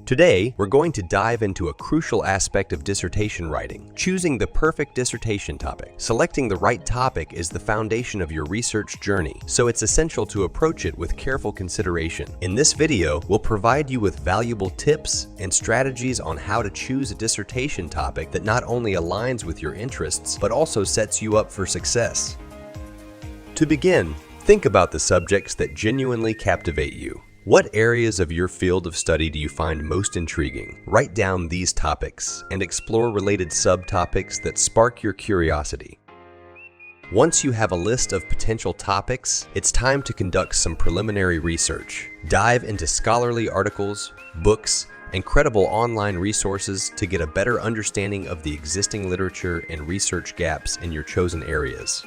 Today, we're going to dive into a crucial aspect of dissertation writing, choosing the perfect dissertation topic. Selecting the right topic is the foundation of your research journey, so it's essential to approach it with careful consideration. In this video, we'll provide you with valuable tips and strategies on how to choose a dissertation topic that not only aligns with your interests, but also sets you up for success. To begin, think about the subjects that genuinely captivate you. What areas of your field of study do you find most intriguing? Write down these topics and explore related subtopics that spark your curiosity. Once you have a list of potential topics, it's time to conduct some preliminary research. Dive into scholarly articles, books, and credible online resources to get a better understanding of the existing literature and research gaps in your chosen areas.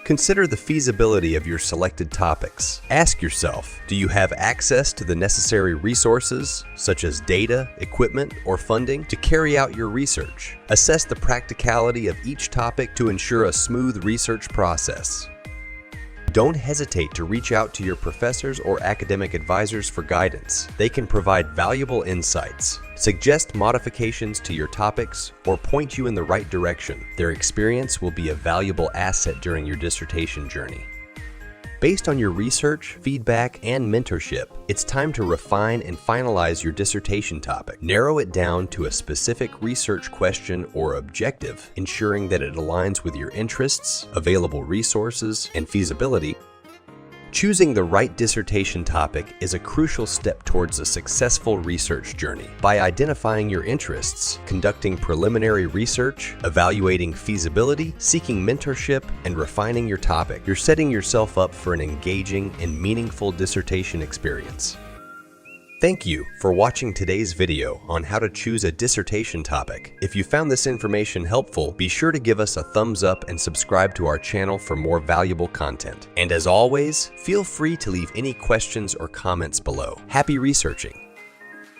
Consider the feasibility of your selected topics. Ask yourself, do you have access to the necessary resources, such as data, equipment, or funding, to carry out your research? Assess the practicality of each topic to ensure a smooth research process. Don't hesitate to reach out to your professors or academic advisors for guidance. They can provide valuable insights, suggest modifications to your topics, or point you in the right direction. Their experience will be a valuable asset during your dissertation journey. Based on your research, feedback, and mentorship, it's time to refine and finalize your dissertation topic. Narrow it down to a specific research question or objective, ensuring that it aligns with your interests, available resources, and feasibility. Choosing the right dissertation topic is a crucial step towards a successful research journey. By identifying your interests, conducting preliminary research, evaluating feasibility, seeking mentorship, and refining your topic, you're setting yourself up for an engaging and meaningful dissertation experience. Thank you for watching today's video on how to choose a dissertation topic. If you found this information helpful, be sure to give us a thumbs up and subscribe to our channel for more valuable content. And as always, feel free to leave any questions or comments below. Happy researching!